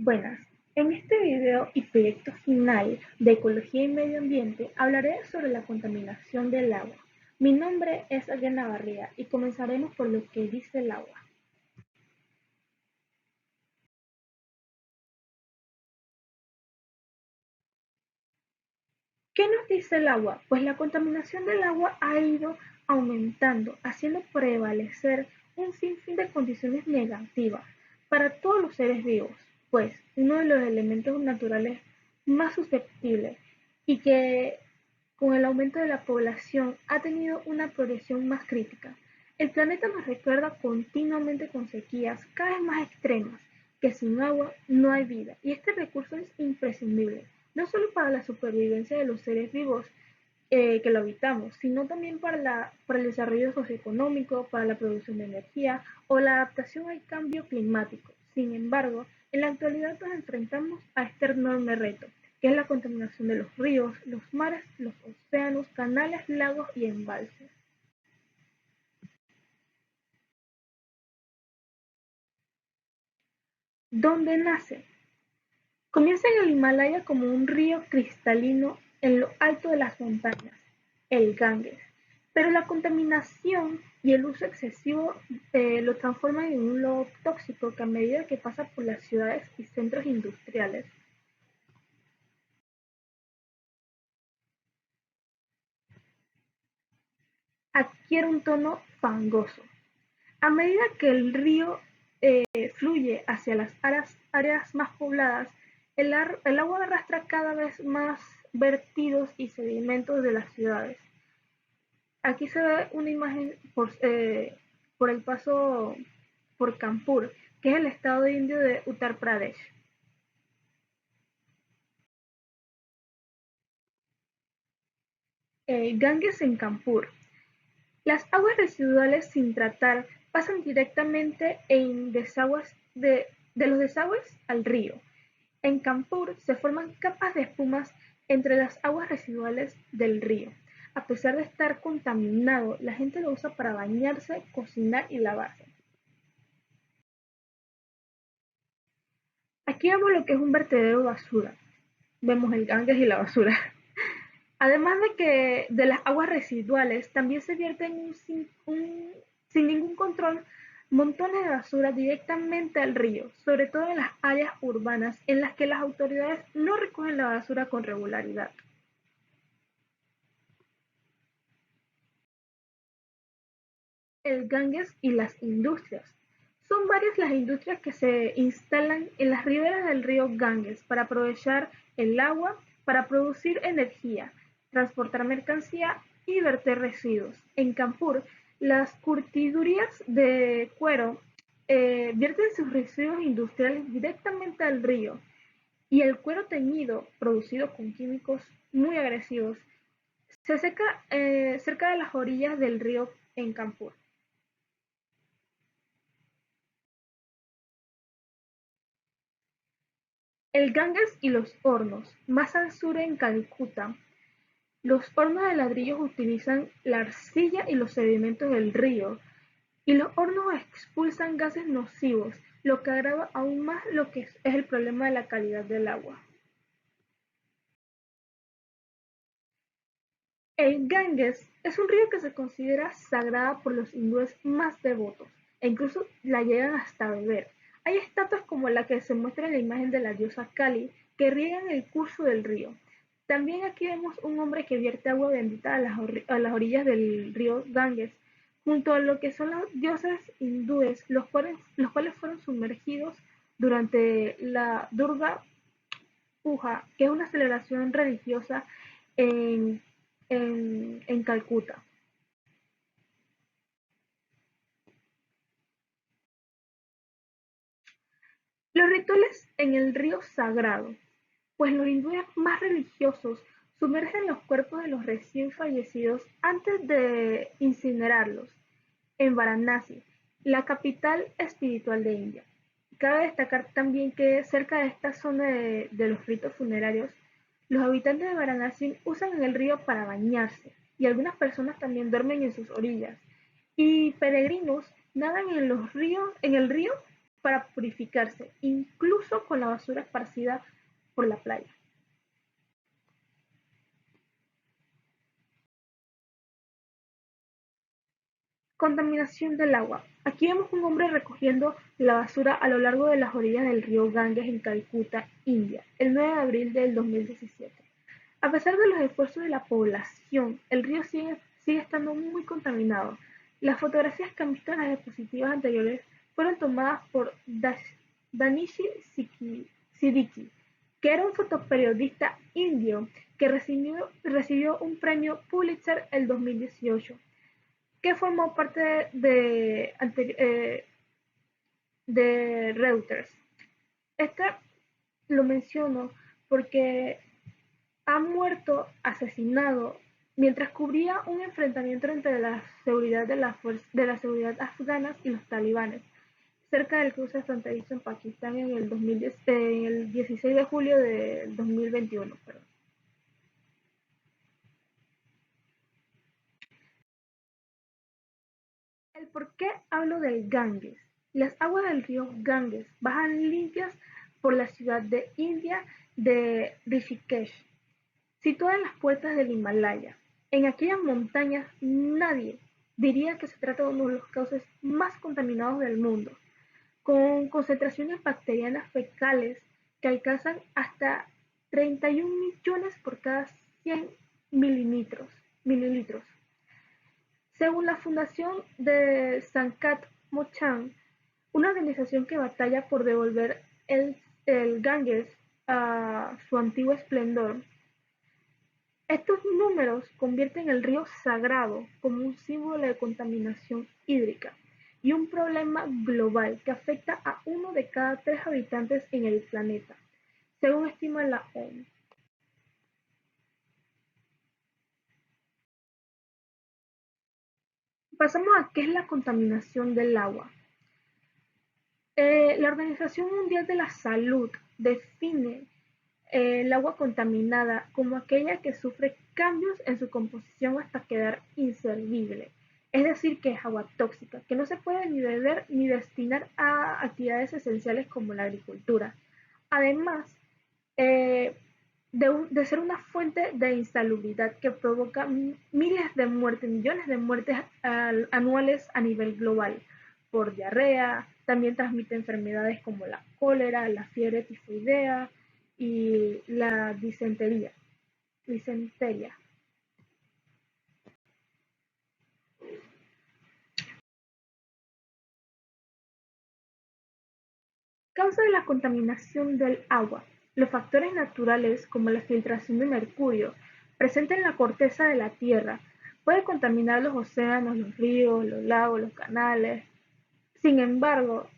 Buenas, en este video y proyecto final de Ecología y Medio Ambiente hablaré sobre la contaminación del agua. Mi nombre es Adriana Barría y comenzaremos por lo que dice el agua. ¿Qué nos dice el agua? Pues la contaminación del agua ha ido aumentando, haciendo prevalecer un sinfín de condiciones negativas para todos los seres vivos, pues uno de los elementos naturales más susceptibles y que con el aumento de la población ha tenido una progresión más crítica. El planeta nos recuerda continuamente con sequías cada vez más extremas, que sin agua no hay vida, y este recurso es imprescindible, no solo para la supervivencia de los seres vivos que lo habitamos, sino también para el desarrollo socioeconómico, para la producción de energía o la adaptación al cambio climático. Sin embargo, en la actualidad nos enfrentamos a este enorme reto, que es la contaminación de los ríos, los mares, los océanos, canales, lagos y embalses. ¿Dónde nace? Comienza en el Himalaya como un río cristalino en lo alto de las montañas, el Ganges, pero la contaminación y el uso excesivo lo transforman en un lodo tóxico que a medida que pasa por las ciudades y centros industriales adquiere un tono fangoso. A medida que el río fluye hacia las áreas más pobladas, el agua arrastra cada vez más vertidos y sedimentos de las ciudades. Aquí se ve una imagen por el paso por Kanpur, que es el estado indio de Uttar Pradesh. Ganges en Kanpur. Las aguas residuales sin tratar pasan directamente de los desagües al río. En Kanpur se forman capas de espumas entre las aguas residuales del río. A pesar de estar contaminado, la gente lo usa para bañarse, cocinar y lavarse. Aquí vemos lo que es un vertedero de basura. Vemos el Ganges y la basura. Además de que de las aguas residuales también se vierten sin ningún control montones de basura directamente al río, sobre todo en las áreas urbanas en las que las autoridades no recogen la basura con regularidad. El Ganges y las industrias. Son varias las industrias que se instalan en las riberas del río Ganges para aprovechar el agua para producir energía, transportar mercancía y verter residuos. En Kanpur, las curtidurías de cuero vierten sus residuos industriales directamente al río y el cuero teñido, producido con químicos muy agresivos, se seca cerca de las orillas del río en Kanpur. El Ganges y los hornos. Más al sur en Calcuta, los hornos de ladrillos utilizan la arcilla y los sedimentos del río, y los hornos expulsan gases nocivos, lo que agrava aún más lo que es el problema de la calidad del agua. El Ganges es un río que se considera sagrada por los hindúes más devotos, e incluso la llegan hasta beber. Hay estatuas como la que se muestra en la imagen de la diosa Kali que riegan el curso del río. También aquí vemos un hombre que vierte agua bendita a las orillas del río Ganges, junto a lo que son los dioses hindúes, los cuales fueron sumergidos durante la Durga Puja, que es una celebración religiosa en, en Calcuta. Los rituales en el río sagrado, pues los hindúes más religiosos sumergen los cuerpos de los recién fallecidos antes de incinerarlos en Varanasi, la capital espiritual de India. Cabe destacar también que cerca de esta zona de los ritos funerarios, los habitantes de Varanasi usan el río para bañarse y algunas personas también duermen en sus orillas. Y peregrinos nadan en el río para purificarse, incluso con la basura esparcida por la playa. Contaminación del agua. Aquí vemos un hombre recogiendo la basura a lo largo de las orillas del río Ganges en Calcuta, India, el 9 de abril del 2017. A pesar de los esfuerzos de la población, el río sigue estando muy contaminado. Las fotografías que han visto en las diapositivas anteriores fueron tomadas por Danishi Siddiqui, que era un fotoperiodista indio que recibió un premio Pulitzer el 2018, que formó parte de Reuters. Este lo menciono porque ha muerto asesinado mientras cubría un enfrentamiento entre la seguridad de la seguridad afganas y los talibanes cerca del cruce fronterizo en Pakistán en el 2010, en el 16 de julio del 2021. Perdón. El por qué hablo del Ganges. Las aguas del río Ganges bajan limpias por la ciudad de India de Rishikesh, situada en las puertas del Himalaya. En aquellas montañas nadie diría que se trata de uno de los cauces más contaminados del mundo, con concentraciones bacterianas fecales que alcanzan hasta 31 millones por cada 100 mililitros. Según la fundación de Sankat Mochan, una organización que batalla por devolver el Ganges a su antiguo esplendor, estos números convierten el río Sagrado como un símbolo de contaminación hídrica y un problema global que afecta a uno de cada 3 habitantes en el planeta, según estima la ONU. Pasamos a qué es la contaminación del agua. La Organización Mundial de la Salud define el agua contaminada como aquella que sufre cambios en su composición hasta quedar inservible, es decir, que es agua tóxica, que no se puede ni beber ni destinar a actividades esenciales como la agricultura. Además, eh, de ser una fuente de insalubridad que provoca miles de muertes, millones de muertes anuales a nivel global por diarrea, también transmite enfermedades como la cólera, la fiebre tifoidea y la disentería. Causa de la contaminación del agua. Los factores naturales, como la filtración de mercurio, presente en la corteza de la Tierra, puede contaminar los océanos, los ríos, los lagos, los canales. Sin embargo,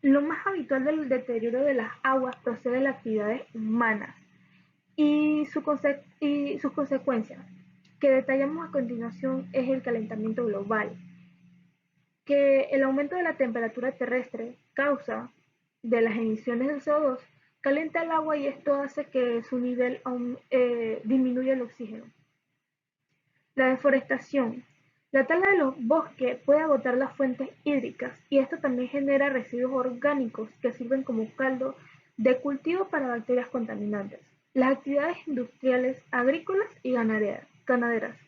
lo más habitual del deterioro de las aguas procede de las actividades humanas y sus consecuencias, que detallamos a continuación, es el calentamiento global, que el aumento de la temperatura terrestre causa de las emisiones de CO2 calienta el agua y esto hace que su nivel disminuya el oxígeno. La deforestación. La tala de los bosques puede agotar las fuentes hídricas y esto también genera residuos orgánicos que sirven como caldo de cultivo para bacterias contaminantes. Las actividades industriales, agrícolas y ganaderas.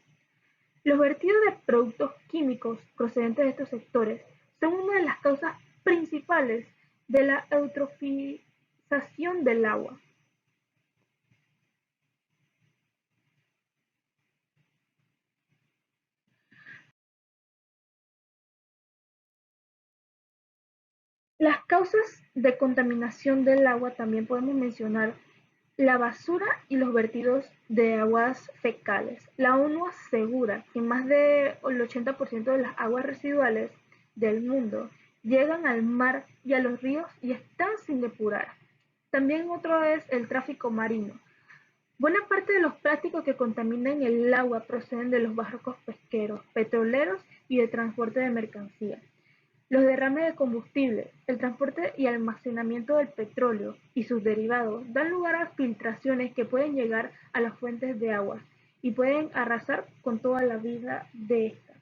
Los vertidos de productos químicos procedentes de estos sectores son una de las causas principales de la eutrofización del agua. Las causas de contaminación del agua también podemos mencionar la basura y los vertidos de aguas fecales. La ONU asegura que más del 80% de las aguas residuales del mundo llegan al mar y a los ríos y están sin depurar. También otro es el tráfico marino. Buena parte de los plásticos que contaminan el agua proceden de los barcos pesqueros, petroleros y de transporte de mercancías. Los derrames de combustible, el transporte y almacenamiento del petróleo y sus derivados dan lugar a filtraciones que pueden llegar a las fuentes de agua y pueden arrasar con toda la vida de esta.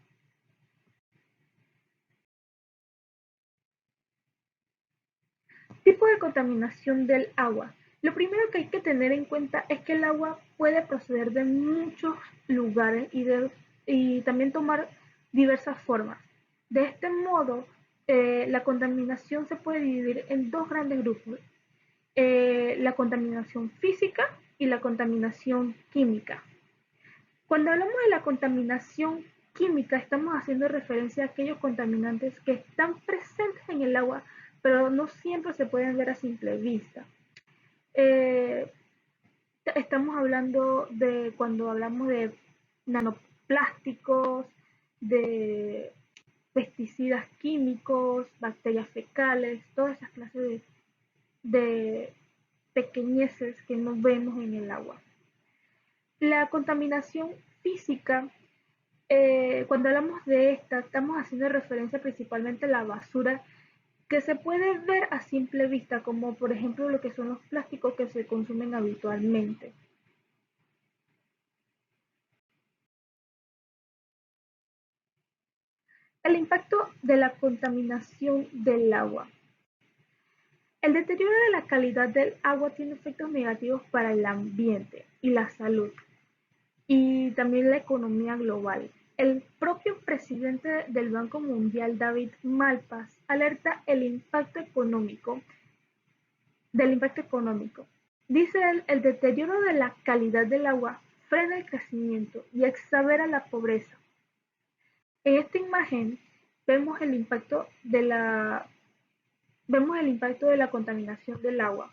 Tipo de contaminación del agua. Lo primero que hay que tener en cuenta es que el agua puede proceder de muchos lugares y también tomar diversas formas. De este modo, la contaminación se puede dividir en dos grandes grupos, la contaminación física y la contaminación química. Cuando hablamos de la contaminación química, estamos haciendo referencia a aquellos contaminantes que están presentes en el agua, pero no siempre se pueden ver a simple vista. Eh, Estamos hablando de cuando hablamos de nanoplásticos, de pesticidas químicos, bacterias fecales, todas esas clases de pequeñeces que no vemos en el agua. La contaminación física, cuando hablamos de esta, estamos haciendo referencia principalmente a la basura que se puede ver a simple vista, como por ejemplo lo que son los plásticos que se consumen habitualmente. El impacto de la contaminación del agua. El deterioro de la calidad del agua tiene efectos negativos para el ambiente y la salud, y también la economía global. El propio presidente del Banco Mundial, David Malpass, alerta del impacto económico. Dice él, el deterioro de la calidad del agua frena el crecimiento y exagera la pobreza. En esta imagen vemos vemos el impacto de la contaminación del agua,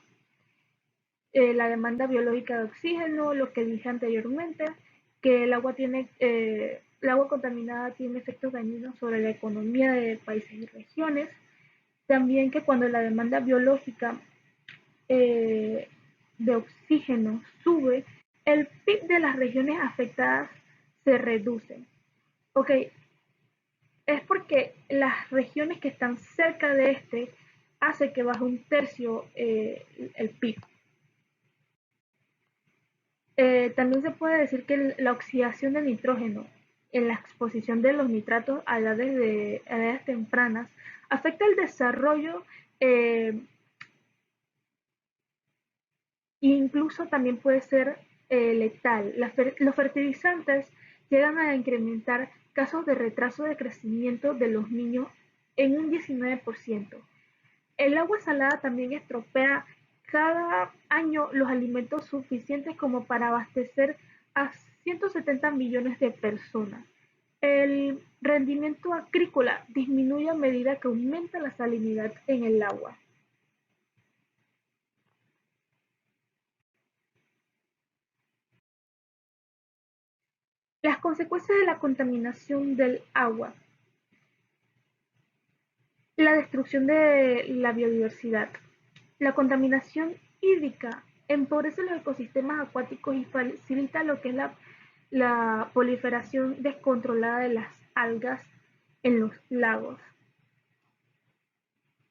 la demanda biológica de oxígeno, lo que dije anteriormente, que el agua contaminada tiene efectos dañinos sobre la economía de países y regiones. También que cuando la demanda biológica eh, de oxígeno sube, el PIB de las regiones afectadas se reduce. Ok, es porque las regiones que están cerca de este hace que baje un tercio el PIB. También se puede decir que la oxidación de nitrógeno en la exposición de los nitratos a edades tempranas afecta el desarrollo e incluso también puede ser letal. Los fertilizantes llegan a incrementar casos de retraso de crecimiento de los niños en un 19%. El agua salada también estropea cada año los alimentos suficientes como para abastecer a 170 millones de personas. El rendimiento agrícola disminuye a medida que aumenta la salinidad en el agua. Las consecuencias de la contaminación del agua. La destrucción de la biodiversidad. La contaminación hídrica empobrece los ecosistemas acuáticos y facilita lo que es la proliferación descontrolada de las algas en los lagos.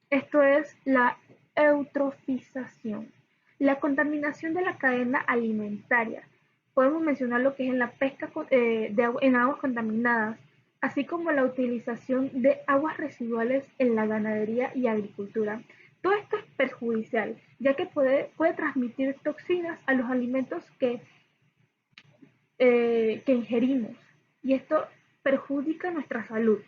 Esto es la eutrofización. La contaminación de la cadena alimentaria. Podemos mencionar lo que es en la pesca en aguas contaminadas, así como la utilización de aguas residuales en la ganadería y agricultura. Todo esto es perjudicial, ya que puede transmitir toxinas a los alimentos que ingerimos, y esto perjudica nuestra salud.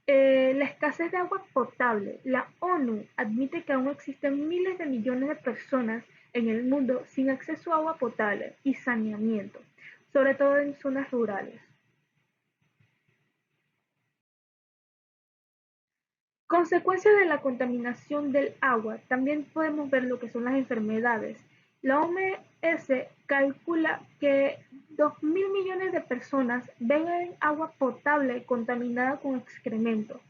La escasez de agua potable. La ONU admite que aún existen miles de millones de personas en el mundo sin acceso a agua potable y saneamiento, sobre todo en zonas rurales. Consecuencias de la contaminación del agua. También podemos ver lo que son las enfermedades. La OMS calcula que 2.000 millones de personas beben agua potable contaminada con excremento,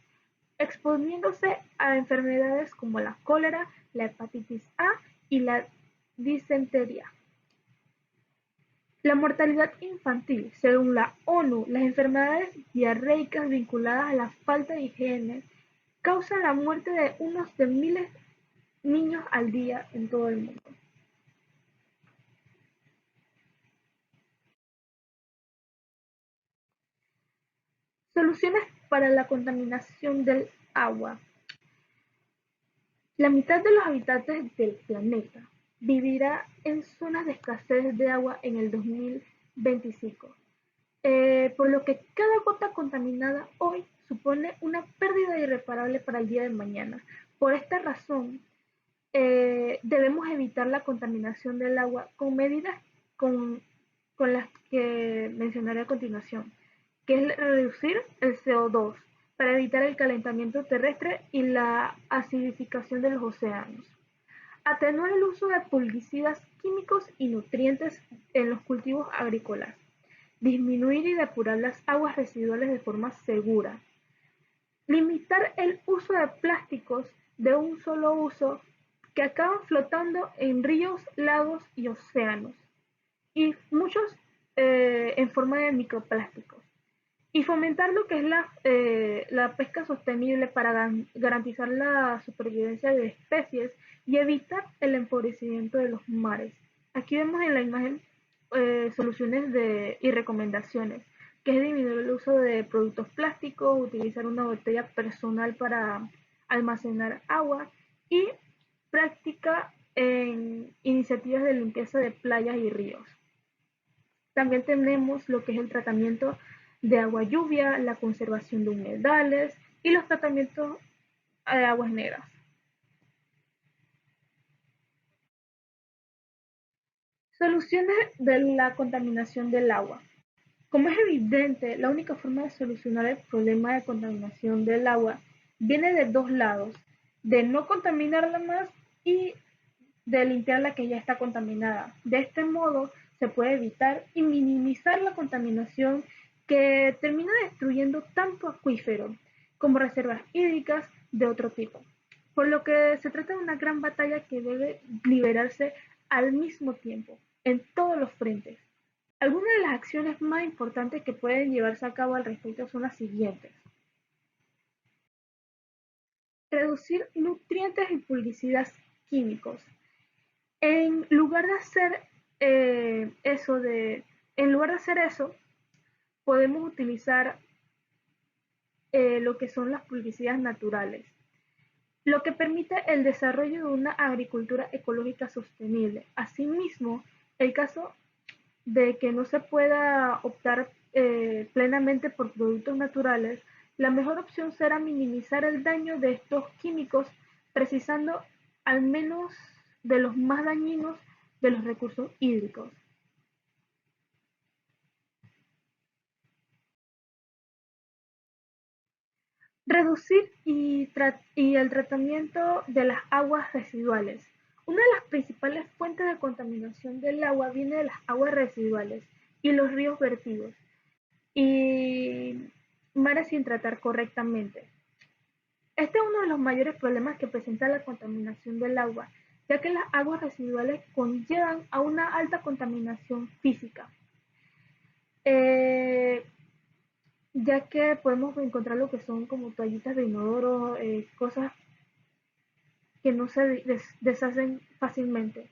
exponiéndose a enfermedades como la cólera, la hepatitis A y la disentería. La mortalidad infantil. Según la ONU, las enfermedades diarreicas vinculadas a la falta de higiene causan la muerte de unos de miles de niños al día en todo el mundo. Soluciones para la contaminación del agua. La mitad de los habitantes del planeta vivirá en zonas de escasez de agua en el 2025, por lo que cada gota contaminada hoy supone una pérdida irreparable para el día de mañana. Por esta razón, debemos evitar la contaminación del agua con medidas con, con las que mencionaré a continuación, que es reducir el CO2 para evitar el calentamiento terrestre y la acidificación de los océanos. Atenuar el uso de pesticidas químicos y nutrientes en los cultivos agrícolas. Disminuir y depurar las aguas residuales de forma segura. Limitar el uso de plásticos de un solo uso que acaban flotando en ríos, lagos y océanos, y muchos en forma de microplásticos. Y fomentar lo que es la pesca sostenible para garantizar la supervivencia de especies y evitar el empobrecimiento de los mares. Aquí vemos en la imagen soluciones y recomendaciones, que es disminuir el uso de productos plásticos, utilizar una botella personal para almacenar agua y práctica en iniciativas de limpieza de playas y ríos. También tenemos lo que es el tratamiento de agua lluvia, la conservación de humedales y los tratamientos de aguas negras. Soluciones de la contaminación del agua. Como es evidente, la única forma de solucionar el problema de contaminación del agua viene de dos lados, de no contaminarla más y de limpiar la que ya está contaminada. De este modo se puede evitar y minimizar la contaminación que termina destruyendo tanto acuíferos como reservas hídricas de otro tipo. Por lo que se trata de una gran batalla que debe liberarse al mismo tiempo, en todos los frentes. Algunas de las acciones más importantes que pueden llevarse a cabo al respecto son las siguientes. Reducir nutrientes y pesticidas químicos. En lugar de hacer eso en lugar de hacer eso, podemos utilizar lo que son las pesticidas naturales, lo que permite el desarrollo de una agricultura ecológica sostenible. Asimismo, el caso de que no se pueda optar plenamente por productos naturales, la mejor opción será minimizar el daño de estos químicos, precisando al menos de los más dañinos de los recursos hídricos. Reducir y el tratamiento de las aguas residuales. Una de las principales fuentes de contaminación del agua viene de las aguas residuales y los ríos vertidos y mares sin tratar correctamente. Este es uno de los mayores problemas que presenta la contaminación del agua, ya que las aguas residuales conllevan a una alta contaminación física, eh, ya que podemos encontrar lo que son como toallitas de inodoro, cosas que no se deshacen fácilmente.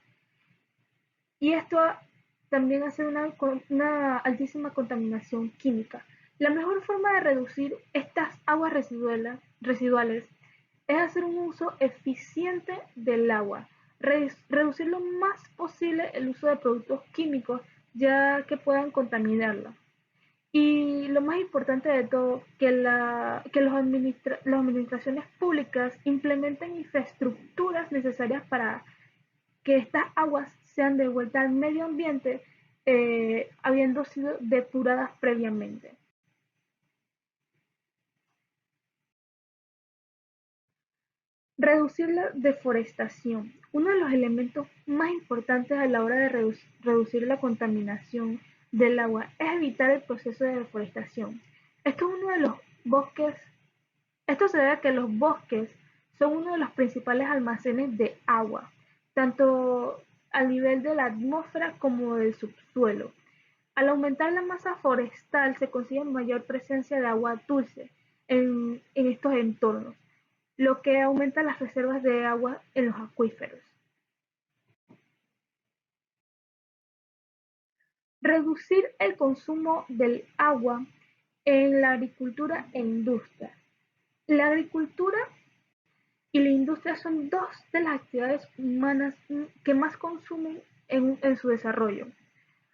Y esto también hace una altísima contaminación química. La mejor forma de reducir estas aguas residuales es hacer un uso eficiente del agua, reducir lo más posible el uso de productos químicos ya que puedan contaminarla. Y lo más importante de todo, que las administraciones públicas implementen infraestructuras necesarias para que estas aguas sean devueltas al medio ambiente, habiendo sido depuradas previamente. Reducir la deforestación. Uno de los elementos más importantes a la hora de reducir la contaminación del agua es evitar el proceso de deforestación. Esto es uno de los bosques, esto se debe a que los bosques son uno de los principales almacenes de agua, tanto a nivel de la atmósfera como del subsuelo. Al aumentar la masa forestal se consigue mayor presencia de agua dulce en estos entornos, lo que aumenta las reservas de agua en los acuíferos. Reducir el consumo del agua en la agricultura e industria. La agricultura y la industria son dos de las actividades humanas que más consumen en su desarrollo.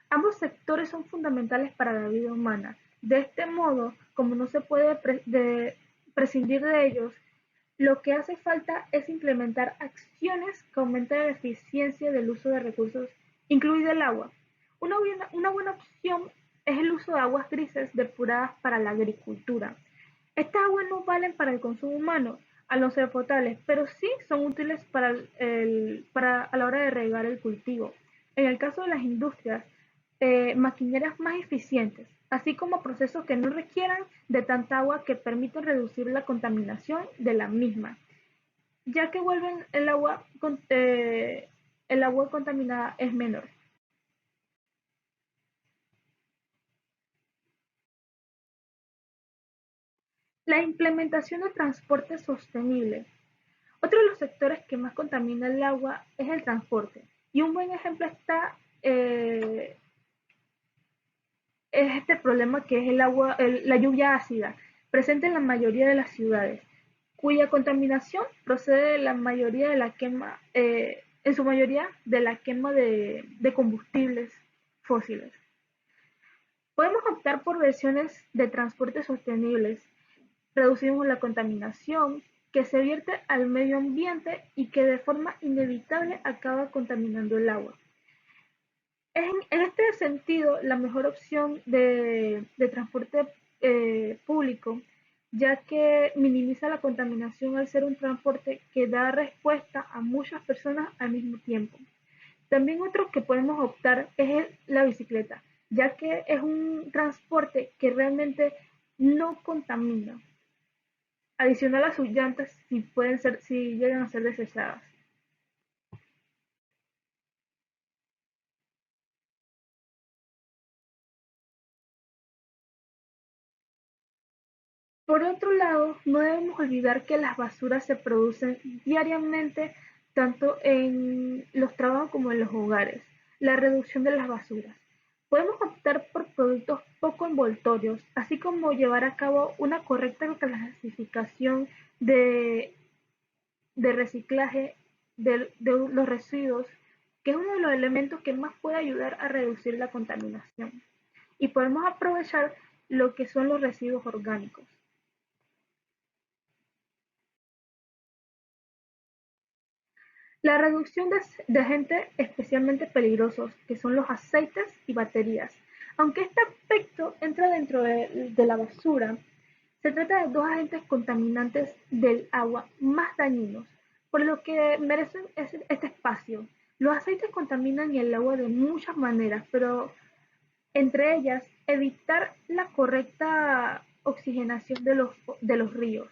Ambos sectores son fundamentales para la vida humana. De este modo, como no se puede prescindir de ellos, lo que hace falta es implementar acciones que aumenten la eficiencia del uso de recursos, incluido el agua. Una buena opción es el uso de aguas grises depuradas para la agricultura. Estas aguas no valen para el consumo humano, al no ser potables, pero sí son útiles a la hora de regar el cultivo. En el caso de las industrias, maquinarias más eficientes, así como procesos que no requieran de tanta agua que permiten reducir la contaminación de la misma, ya que vuelven el agua contaminada es menor. La implementación de transporte sostenible. Otro de los sectores que más contamina el agua es el transporte. Y un buen ejemplo eh, es este problema que es la lluvia ácida, presente en la mayoría de las ciudades, cuya contaminación procede de la mayoría de la quema, en su mayoría de la quema de combustibles fósiles. Podemos optar por versiones de transporte sostenibles. Reducimos la contaminación que se vierte al medio ambiente y que de forma inevitable acaba contaminando el agua. En este sentido, la mejor opción de transporte público, ya que minimiza la contaminación al ser un transporte que da respuesta a muchas personas al mismo tiempo. También otro que podemos optar es la bicicleta, ya que es un transporte que realmente no contamina, adicional a sus llantas si llegan a ser desechadas. Por otro lado, no debemos olvidar que las basuras se producen diariamente tanto en los trabajos como en los hogares. La reducción de las basuras. Podemos optar por productos poco envoltorios, así como llevar a cabo una correcta clasificación de, de reciclaje de los residuos, que es uno de los elementos que más puede ayudar a reducir la contaminación. Y podemos aprovechar lo que son los residuos orgánicos. La reducción de agentes especialmente peligrosos, que son los aceites y baterías. Aunque este aspecto entra dentro de la basura, se trata de dos agentes contaminantes del agua más dañinos, por lo que merecen este espacio. Los aceites contaminan el agua de muchas maneras, pero entre ellas, evitar la correcta oxigenación de los ríos.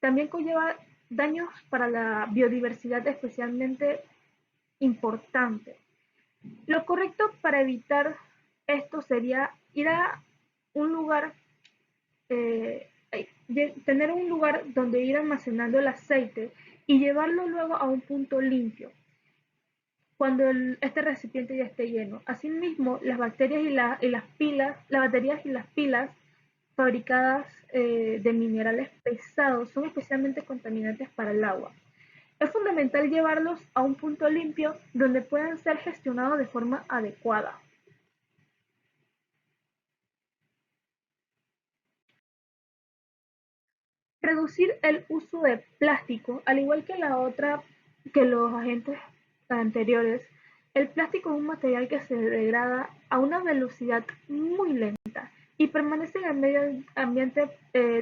También conlleva daños para la biodiversidad especialmente importante. Lo correcto para evitar esto sería ir a un lugar, tener un lugar donde ir almacenando el aceite y llevarlo luego a un punto limpio cuando este recipiente ya esté lleno. Asimismo, las bacterias y las pilas, las baterías y las pilas fabricadas de minerales pesados son especialmente contaminantes para el agua. Es fundamental llevarlos a un punto limpio donde puedan ser gestionados de forma adecuada. Reducir el uso de plástico, al igual que que los agentes anteriores, el plástico es un material que se degrada a una velocidad muy lenta y permanece en el medio ambiente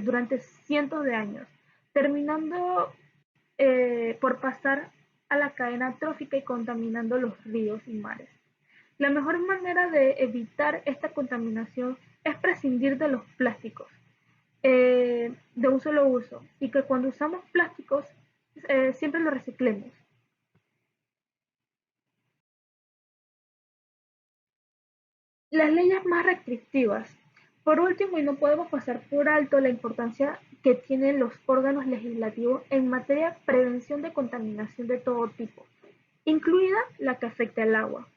durante cientos de años, terminando por pasar a la cadena trófica y contaminando los ríos y mares. La mejor manera de evitar esta contaminación es prescindir de los plásticos de un solo uso y que cuando usamos plásticos siempre los reciclemos. Las leyes más restrictivas. Por último, y no podemos pasar por alto la importancia que tienen los órganos legislativos en materia de prevención de contaminación de todo tipo, incluida la que afecta al agua.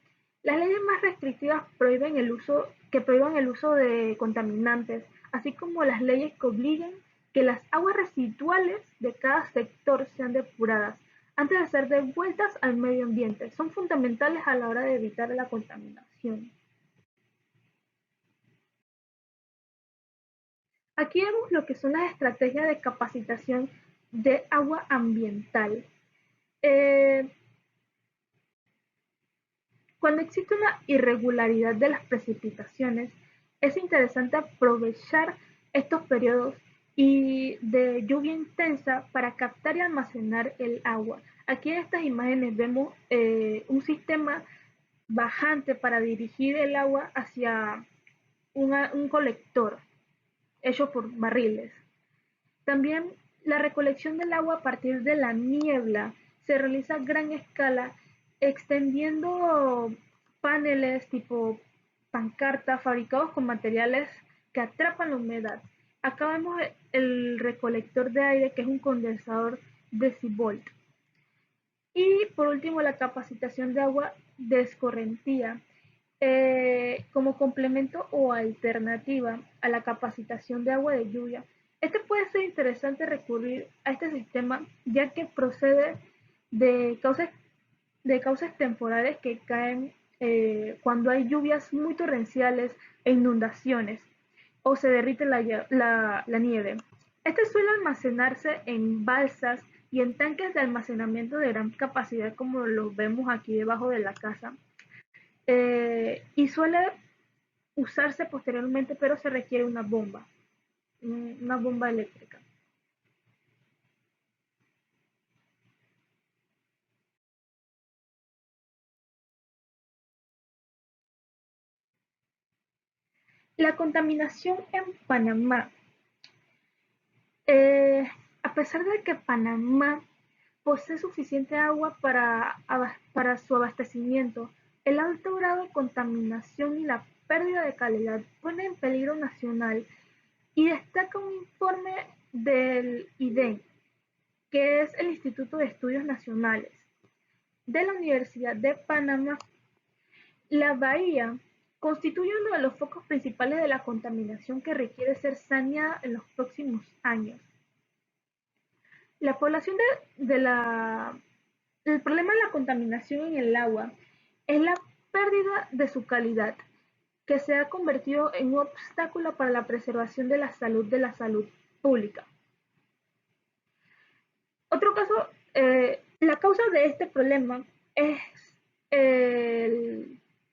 Las leyes más restrictivas prohíben el uso de contaminantes, así como las leyes que obliguen que las aguas residuales de cada sector sean depuradas antes de ser devueltas al medio ambiente. Son fundamentales a la hora de evitar la contaminación. Aquí vemos lo que son las estrategias de capacitación de agua ambiental. Eh, Cuando existe una irregularidad de las precipitaciones, es interesante aprovechar estos periodos y de lluvia intensa para captar y almacenar el agua. Aquí en estas imágenes vemos un sistema bajante para dirigir el agua hacia un colector hecho por barriles. También la recolección del agua a partir de la niebla se realiza a gran escala, extendiendo paneles tipo pancarta fabricados con materiales que atrapan la humedad. Acá vemos el recolector de aire, que es un condensador de Siebold. Y por último, la capacitación de agua de escorrentía, como complemento o alternativa a la capacitación de agua de lluvia. Este puede ser interesante recurrir a este sistema, ya que procede de causas temporales que caen cuando hay lluvias muy torrenciales e inundaciones o se derrite la nieve. Este suele almacenarse en balsas y en tanques de almacenamiento de gran capacidad, como los vemos aquí debajo de la casa, y suele usarse posteriormente, pero se requiere una bomba eléctrica. La contaminación en Panamá. Eh, a pesar de que Panamá posee suficiente agua para su abastecimiento, el alto grado de contaminación y la pérdida de calidad pone en peligro nacional, y destaca un informe del IDEN, que es el Instituto de Estudios Nacionales, de la Universidad de Panamá. La bahía constituye uno de los focos principales de la contaminación que requiere ser saneada en los próximos años. La población el problema de la contaminación en el agua es la pérdida de su calidad, que se ha convertido en un obstáculo para la preservación de la salud pública. Otro caso, la causa de este problema es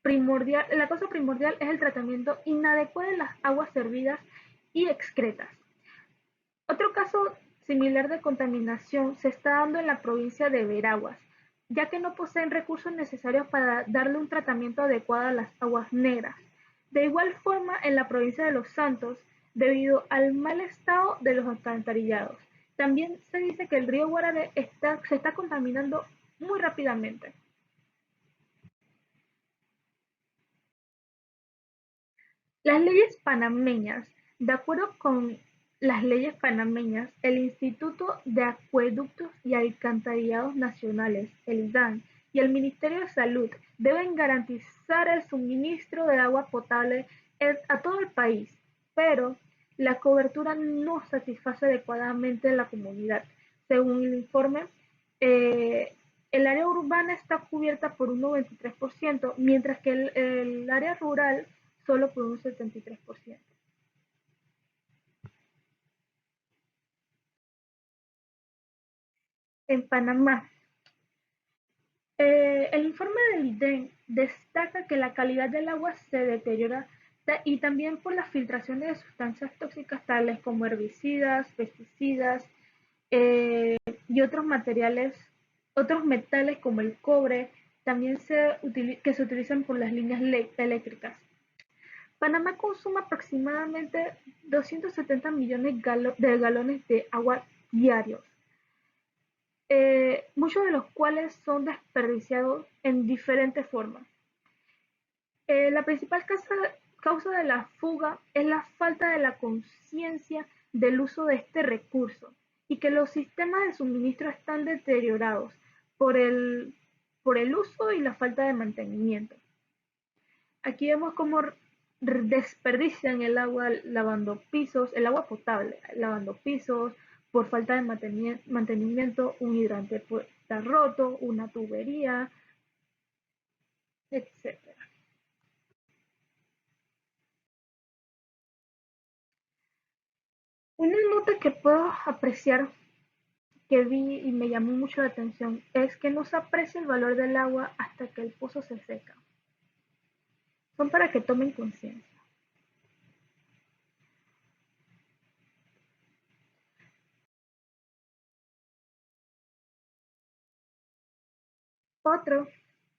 la causa primordial es el tratamiento inadecuado de las aguas servidas y excretas. Otro caso similar de contaminación se está dando en la provincia de Veraguas, ya que no poseen recursos necesarios para darle un tratamiento adecuado a las aguas negras. De igual forma, en la provincia de Los Santos, debido al mal estado de los alcantarillados. También se dice que el río Guararé se está contaminando muy rápidamente. Las leyes panameñas. De acuerdo con las leyes panameñas, el Instituto de Acueductos y Alcantarillados Nacionales, el IDAN, y el Ministerio de Salud deben garantizar el suministro de agua potable a todo el país, pero la cobertura no satisface adecuadamente a la comunidad. Según el informe, eh, el área urbana está cubierta por un 93%, mientras que el área rural solo por un 73%. En Panamá, el informe del IDEN destaca que la calidad del agua se deteriora y también por las filtraciones de sustancias tóxicas tales como herbicidas, pesticidas, y otros metales como el cobre, también que se utilizan por las líneas eléctricas. Panamá consume aproximadamente 270 millones de galones de agua diarios, muchos de los cuales son desperdiciados en diferentes formas. La principal causa de la fuga es la falta de la conciencia del uso de este recurso, y que los sistemas de suministro están deteriorados por por el uso y la falta de mantenimiento. Aquí vemos cómo desperdician el agua lavando pisos, el agua potable, lavando pisos, por falta de mantenimiento, un hidrante está roto, una tubería, etcétera. Una nota que puedo apreciar que vi y me llamó mucho la atención es que no se aprecia el valor del agua hasta que el pozo se seca. Son para que tomen conciencia. Otro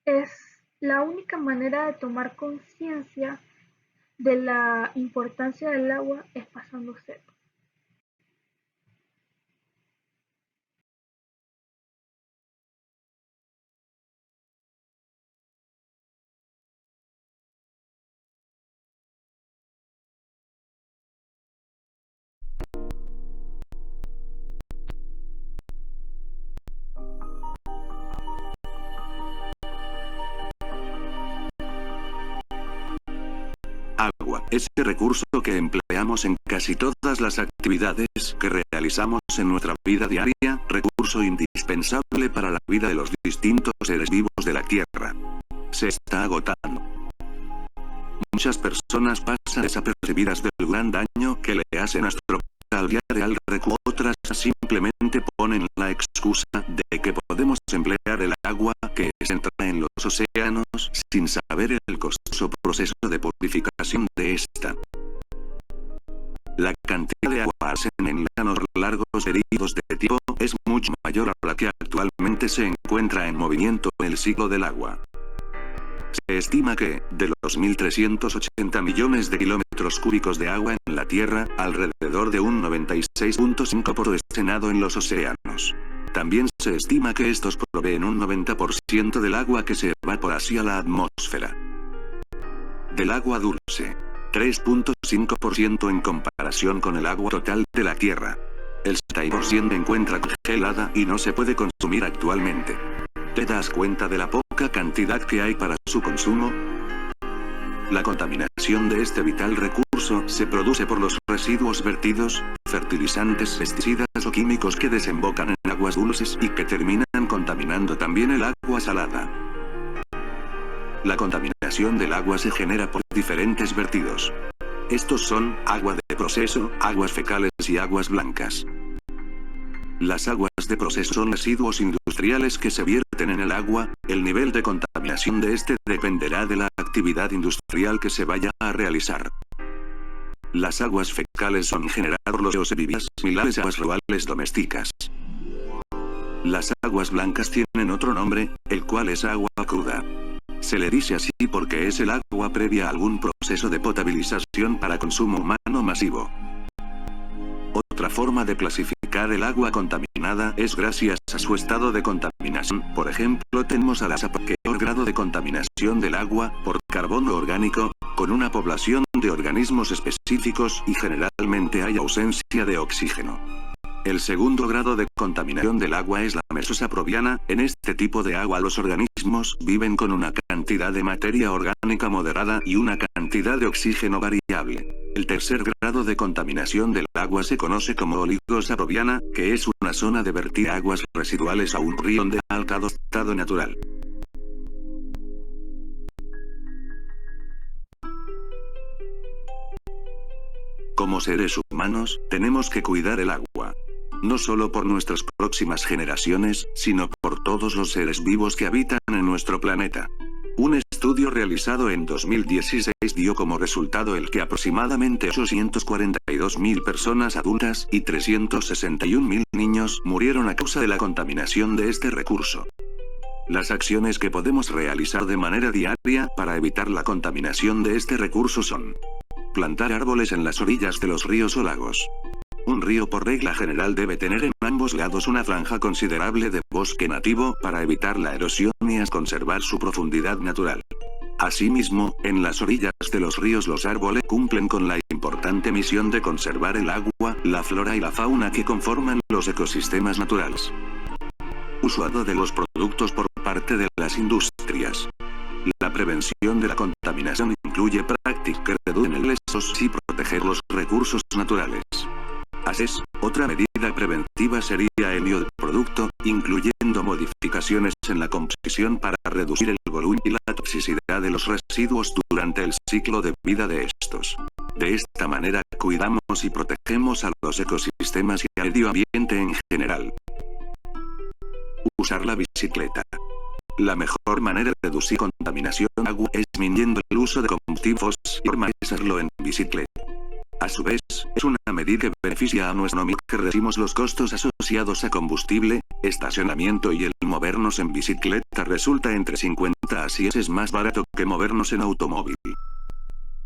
es la única manera de tomar conciencia de la importancia del agua es pasando sed. Agua, ese recurso que empleamos en casi todas las actividades que realizamos en nuestra vida diaria, recurso indispensable para la vida de los distintos seres vivos de la Tierra. Se está agotando. Muchas personas pasan desapercibidas del gran daño que le hace nuestro planeta al recurso. Otras simplemente ponen la excusa de que podemos emplear el agua que se entra en los océanos sin saber el costoso proceso de purificación de esta. La cantidad de agua en océanos largos periodos de tiempo es mucho mayor a la que actualmente se encuentra en movimiento en el ciclo del agua. Se estima que, de los 1.380 millones de kilómetros cúbicos de agua en la Tierra, alrededor de un 96.5% es almacenado en los océanos. También se estima que estos proveen un 90% del agua que se evapora hacia la atmósfera. Del agua dulce, 3.5% en comparación con el agua total de la Tierra. El 70% se encuentra congelada y no se puede consumir actualmente. ¿Te das cuenta de la poca cantidad que hay para su consumo? La contaminación de este vital recurso se produce por los residuos vertidos, fertilizantes, pesticidas o químicos que desembocan en aguas dulces y que terminan contaminando también el agua salada. La contaminación del agua se genera por diferentes vertidos. Estos son agua de proceso, aguas fecales y aguas blancas. Las aguas de proceso son residuos industriales que se vierten en el agua. El nivel de contaminación de este dependerá de la actividad industrial que se vaya a realizar. Las aguas fecales son en general por los vivías similares a aguas rurales domésticas. Las aguas blancas tienen otro nombre, el cual es agua cruda. Se le dice así porque es el agua previa a algún proceso de potabilización para consumo humano masivo. Otra forma de clasificar el agua contaminada es gracias a su estado de contaminación. Por ejemplo, tenemos a la peor grado de contaminación del agua por carbono orgánico, con una población de organismos específicos y generalmente hay ausencia de oxígeno. El segundo grado de contaminación del agua es la mesosaprobiana. En este tipo de agua los organismos viven con una cantidad de materia orgánica moderada y una cantidad de oxígeno variable. El tercer grado de contaminación del agua se conoce como oligosaprobiana, que es una zona de vertir aguas residuales a un río de alto estado natural. Como seres humanos, tenemos que cuidar el agua. No solo por nuestras próximas generaciones, sino por todos los seres vivos que habitan en nuestro planeta. Un estudio realizado en 2016 dio como resultado el que aproximadamente 842.000 personas adultas y 361.000 niños murieron a causa de la contaminación de este recurso. Las acciones que podemos realizar de manera diaria para evitar la contaminación de este recurso son: plantar árboles en las orillas de los ríos o lagos. Un río por regla general debe tener en ambos lados una franja considerable de bosque nativo para evitar la erosión y conservar su profundidad natural. Asimismo, en las orillas de los ríos los árboles cumplen con la importante misión de conservar el agua, la flora y la fauna que conforman los ecosistemas naturales. Uso de los productos por parte de las industrias. La prevención de la contaminación incluye prácticas que reducen el riesgo y proteger los recursos naturales. Así es, otra medida preventiva sería el envío del producto, incluyendo modificaciones en la composición para reducir el volumen y la toxicidad de los residuos durante el ciclo de vida de estos. De esta manera cuidamos y protegemos a los ecosistemas y al medio ambiente en general. Usar la bicicleta. La mejor manera de reducir contaminación de agua es disminuyendo el uso de combustibles fósiles y forma de hacerlo en bicicleta. A su vez, es una medida que beneficia a nuestra economía que reducimos los costos asociados a combustible, estacionamiento y el movernos en bicicleta resulta entre 50 a 100 veces más barato que movernos en automóvil.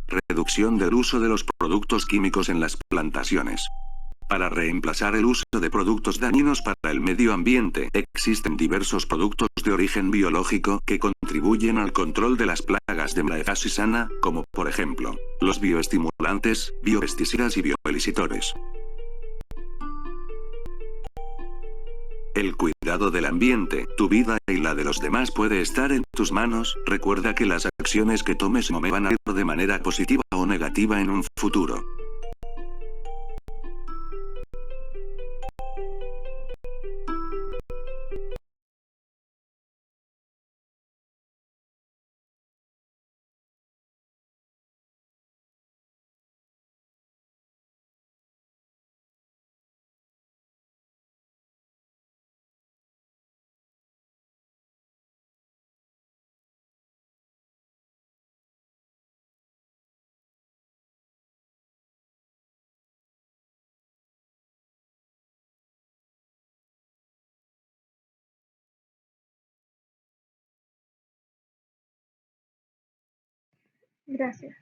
Reducción del uso de los productos químicos en las plantaciones. Para reemplazar el uso de productos dañinos para el medio ambiente, existen diversos productos de origen biológico que contribuyen al control de las plagas de manera sana, como por ejemplo, los bioestimulantes, biopesticidas y bioelicitores. El cuidado del ambiente, tu vida y la de los demás puede estar en tus manos. Recuerda que las acciones que tomes no me van a ir de manera positiva o negativa en un futuro. Gracias.